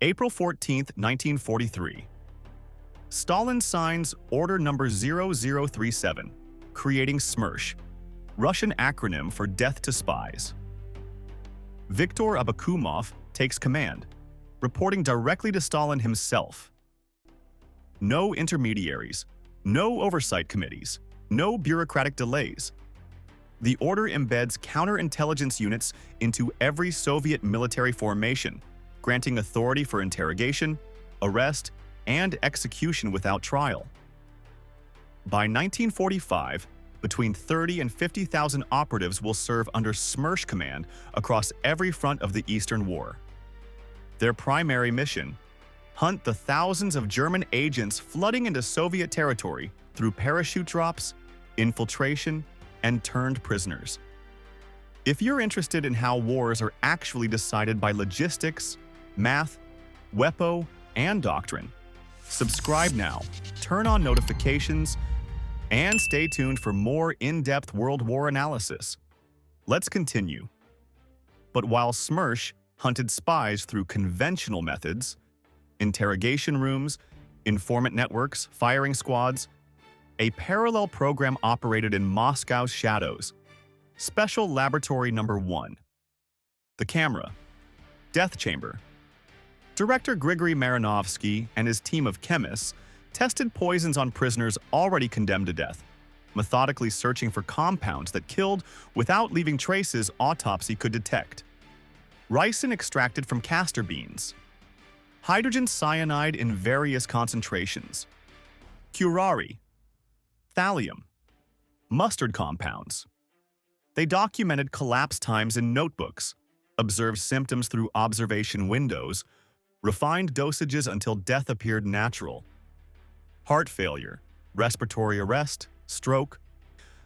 April 14, 1943. Stalin signs Order Number 0037, creating SMERSH, Russian acronym for Death to Spies. Viktor Abakumov takes command, reporting directly to Stalin himself. No intermediaries, no oversight committees, no bureaucratic delays. The order embeds counterintelligence units into every Soviet military formation, granting authority for interrogation, arrest, and execution without trial. By 1945, between 30 and 50,000 operatives will serve under SMERSH command across every front of the Eastern War. Their primary mission: hunt the thousands of German agents flooding into Soviet territory through parachute drops, infiltration, and turned prisoners. If you're interested in how wars are actually decided by logistics, math, wepo, and doctrine, subscribe now, turn on notifications, and stay tuned for more in-depth World War analysis. Let's continue. But while SMERSH hunted spies through conventional methods, interrogation rooms, informant networks, firing squads, a parallel program operated in Moscow's shadows. Special Laboratory Number 1. The camera. Death chamber. Director Grigory Marinovsky and his team of chemists tested poisons on prisoners already condemned to death, methodically searching for compounds that killed without leaving traces autopsy could detect. Ricin extracted from castor beans. Hydrogen cyanide in various concentrations. Curare. Thallium. Mustard compounds. They documented collapse times in notebooks, observed symptoms through observation windows, refined dosages until death appeared natural. Heart failure, respiratory arrest, stroke.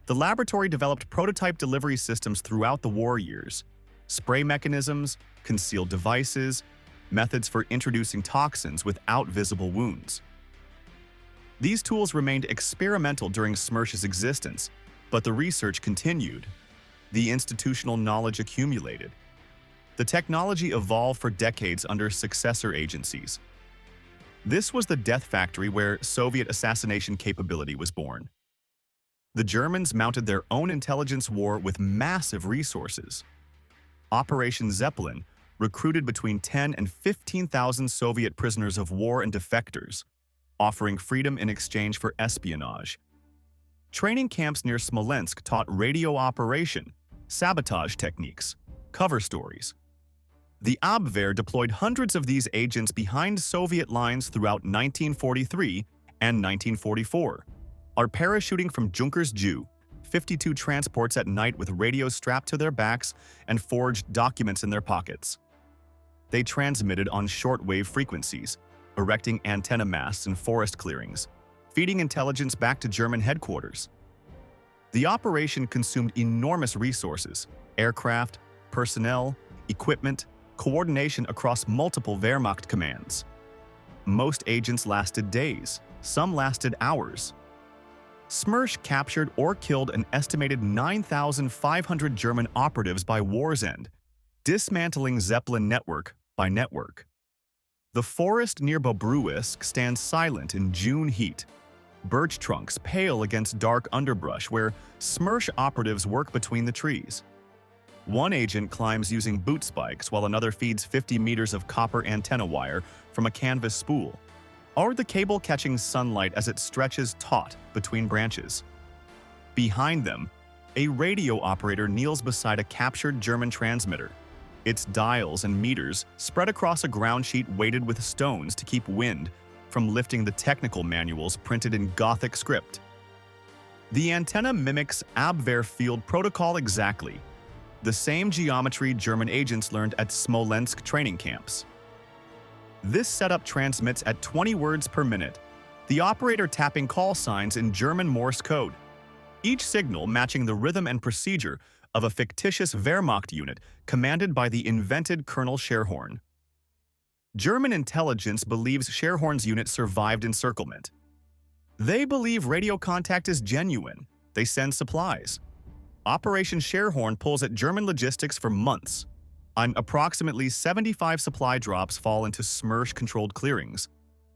The laboratory developed prototype delivery systems throughout the war years, spray mechanisms, concealed devices, methods for introducing toxins without visible wounds. These tools remained experimental during SMERSH's existence, but the research continued. The institutional knowledge accumulated. The technology evolved for decades under successor agencies. This was the death factory where Soviet assassination capability was born. The Germans mounted their own intelligence war with massive resources. Operation Zeppelin recruited between 10 and 15,000 Soviet prisoners of war and defectors, offering freedom in exchange for espionage. Training camps near Smolensk taught radio operation, sabotage techniques, cover stories. The Abwehr deployed hundreds of these agents behind Soviet lines throughout 1943 and 1944, are parachuting from Junkers Jew, 52 transports at night with radios strapped to their backs and forged documents in their pockets. They transmitted on shortwave frequencies, erecting antenna masts in forest clearings, feeding intelligence back to German headquarters. The operation consumed enormous resources: aircraft, personnel, equipment, coordination across multiple Wehrmacht commands. Most agents lasted days, some lasted hours. SMERSH captured or killed an estimated 9,500 German operatives by war's end, dismantling Zeppelin network by network. The forest near Bobruisk stands silent in June heat, birch trunks pale against dark underbrush where SMERSH operatives work between the trees. One agent climbs using boot spikes while another feeds 50 meters of copper antenna wire from a canvas spool, or the cable catching sunlight as it stretches taut between branches. Behind them, a radio operator kneels beside a captured German transmitter, its dials and meters spread across a ground sheet weighted with stones to keep wind from lifting the technical manuals printed in Gothic script. The antenna mimics Abwehr field protocol exactly, the same geometry German agents learned at Smolensk training camps. This setup transmits at 20 words per minute, the operator tapping call signs in German Morse code, each signal matching the rhythm and procedure of a fictitious Wehrmacht unit commanded by the invented Colonel Scherhorn. German intelligence believes Scherhorn's unit survived encirclement. They believe radio contact is genuine. They send supplies. Operation Scherhorn pulls at German logistics for months. On approximately 75 supply drops fall into SMERSH-controlled clearings,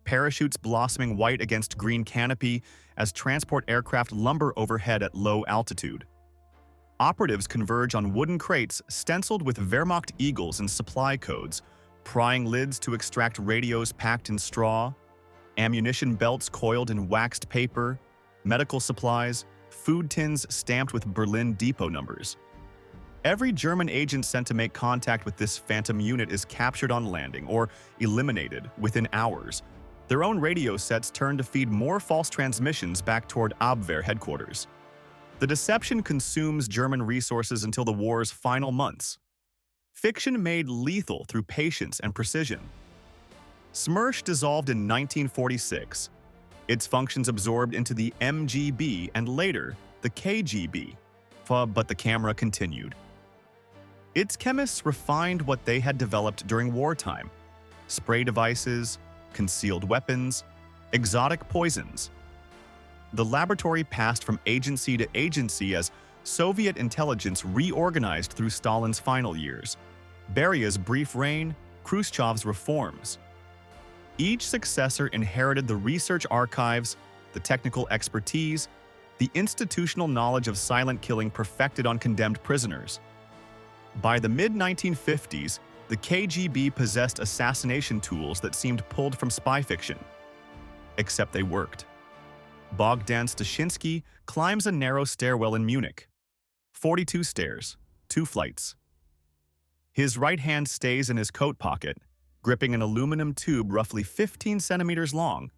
parachutes blossoming white against green canopy as transport aircraft lumber overhead at low altitude. Operatives converge on wooden crates stenciled with Wehrmacht eagles and supply codes, prying lids to extract radios packed in straw, ammunition belts coiled in waxed paper, medical supplies, food tins stamped with Berlin depot numbers. Every German agent sent to make contact with this phantom unit is captured on landing or eliminated within hours. Their own radio sets turn to feed more false transmissions back toward Abwehr headquarters. The deception consumes German resources until the war's final months. Fiction made lethal through patience and precision. SMERSH dissolved in 1946, its functions absorbed into the MGB and later the KGB, but the camera continued. Its chemists refined what they had developed during wartime: spray devices, concealed weapons, exotic poisons. The laboratory passed from agency to agency as Soviet intelligence reorganized through Stalin's final years, Beria's brief reign, Khrushchev's reforms. Each successor inherited the research archives, the technical expertise, the institutional knowledge of silent killing perfected on condemned prisoners. By the mid-1950s, the KGB possessed assassination tools that seemed pulled from spy fiction. Except they worked. Bogdan Stashinsky climbs a narrow stairwell in Munich. 42 stairs, 2 flights. His right hand stays in his coat pocket, gripping an aluminum tube roughly 15 centimeters long,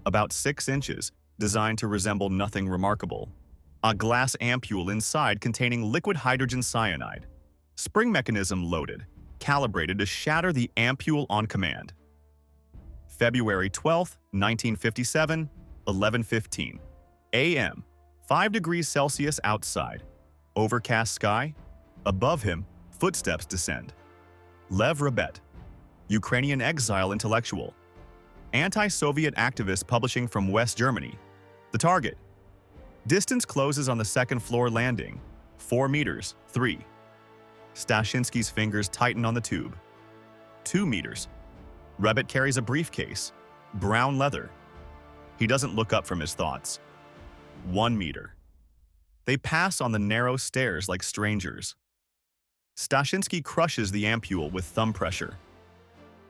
about 6 inches, designed to resemble nothing remarkable. A glass ampule inside containing liquid hydrogen cyanide. Spring mechanism loaded, calibrated to shatter the ampule on command. February 12, 1957, 11:15 a.m., 5 degrees Celsius outside. Overcast sky. Above him, footsteps descend. Lev Rebet, Ukrainian exile intellectual. Anti-Soviet activist publishing from West Germany. The target. Distance closes on the second floor landing. 4 meters, 3. Stashinsky's fingers tighten on the tube. 2 meters. Rebet carries a briefcase. Brown leather. He doesn't look up from his thoughts. 1 meter. They pass on the narrow stairs like strangers. Stashinsky crushes the ampule with thumb pressure.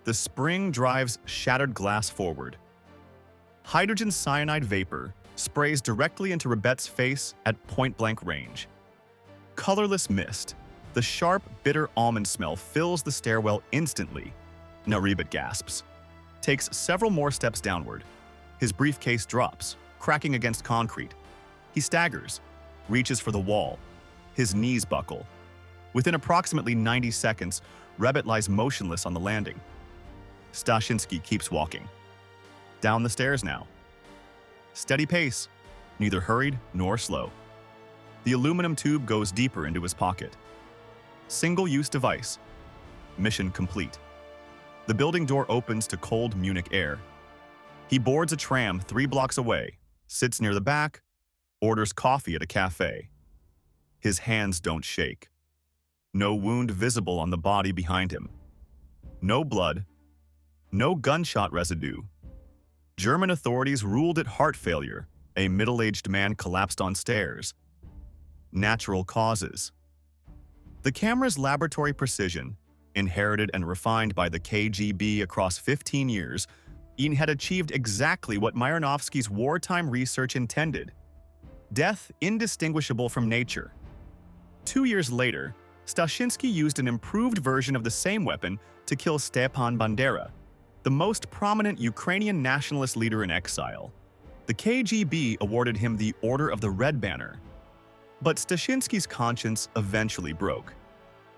The spring drives shattered glass forward. Hydrogen cyanide vapor sprays directly into Rebet's face at point-blank range. Colorless mist. The sharp, bitter almond smell fills the stairwell instantly. Now Rebet gasps. Takes several more steps downward. His briefcase drops, cracking against concrete. He staggers, reaches for the wall. His knees buckle. Within approximately 90 seconds, Rebet lies motionless on the landing. Stashinsky keeps walking. Down the stairs now. Steady pace, neither hurried nor slow. The aluminum tube goes deeper into his pocket. Single-use device. Mission complete. The building door opens to cold Munich air. He boards a tram 3 blocks away, sits near the back, orders coffee at a cafe. His hands don't shake. No wound visible on the body behind him. No blood. No gunshot residue. German authorities ruled it heart failure. A middle-aged man collapsed on stairs. Natural causes. The camera's laboratory precision, inherited and refined by the KGB across 15 years, had achieved exactly what Myrnovsky's wartime research intended: death indistinguishable from nature. 2 years later, Stashinsky used an improved version of the same weapon to kill Stepan Bandera, the most prominent Ukrainian nationalist leader in exile. The KGB awarded him the Order of the Red Banner. But Stashinsky's conscience eventually broke.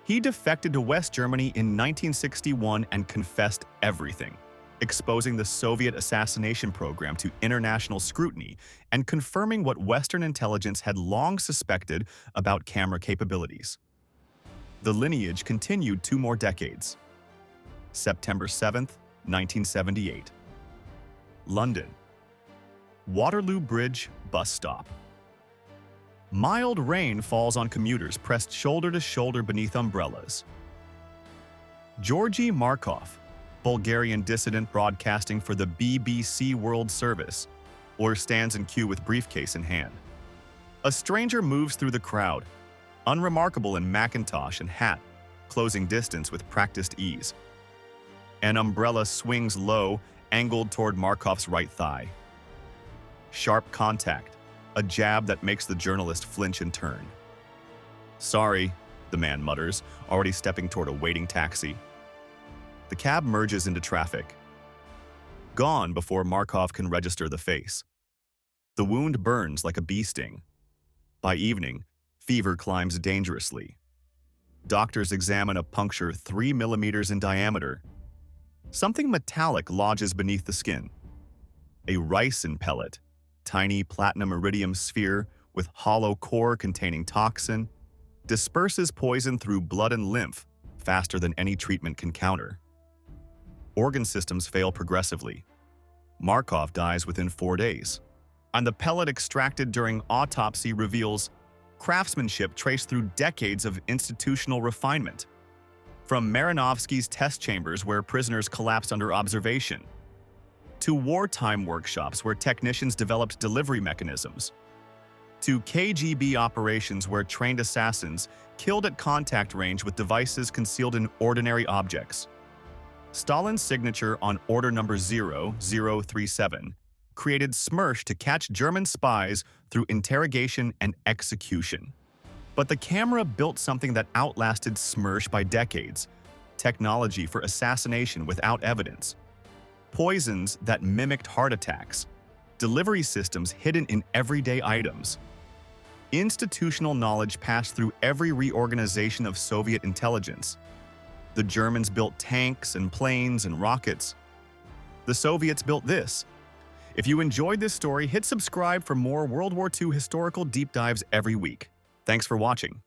He defected to West Germany in 1961 and confessed everything, exposing the Soviet assassination program to international scrutiny and confirming what Western intelligence had long suspected about camera capabilities. The lineage continued 2 more decades. September 7th, 1978. London. Waterloo Bridge bus stop. Mild rain falls on commuters pressed shoulder to shoulder beneath umbrellas. Georgy Markov, Bulgarian dissident broadcasting for the BBC World Service, or stands in queue with briefcase in hand. A stranger moves through the crowd, unremarkable in Macintosh and hat, closing distance with practiced ease. An umbrella swings low, angled toward Markov's right thigh. Sharp contact, a jab that makes the journalist flinch and turn. "Sorry," the man mutters, already stepping toward a waiting taxi. The cab merges into traffic. Gone before Markov can register the face. The wound burns like a bee sting. By evening, fever climbs dangerously. Doctors examine a puncture 3 millimeters in diameter. Something metallic lodges beneath the skin. A ricin pellet, tiny platinum iridium sphere with hollow core containing toxin, disperses poison through blood and lymph faster than any treatment can counter. Organ systems fail progressively. Markov dies within 4 days. And the pellet extracted during autopsy reveals craftsmanship traced through decades of institutional refinement. From Marinovsky's test chambers where prisoners collapsed under observation, to wartime workshops where technicians developed delivery mechanisms, to KGB operations where trained assassins killed at contact range with devices concealed in ordinary objects. Stalin's signature on Order Number 0037 created SMERSH to catch German spies through interrogation and execution. But the camera built something that outlasted SMERSH by decades: technology for assassination without evidence, poisons that mimicked heart attacks, delivery systems hidden in everyday items. Institutional knowledge passed through every reorganization of Soviet intelligence. The Germans built tanks and planes and rockets. The Soviets built this. If you enjoyed this story, hit subscribe for more World War II historical deep dives every week. Thanks for watching.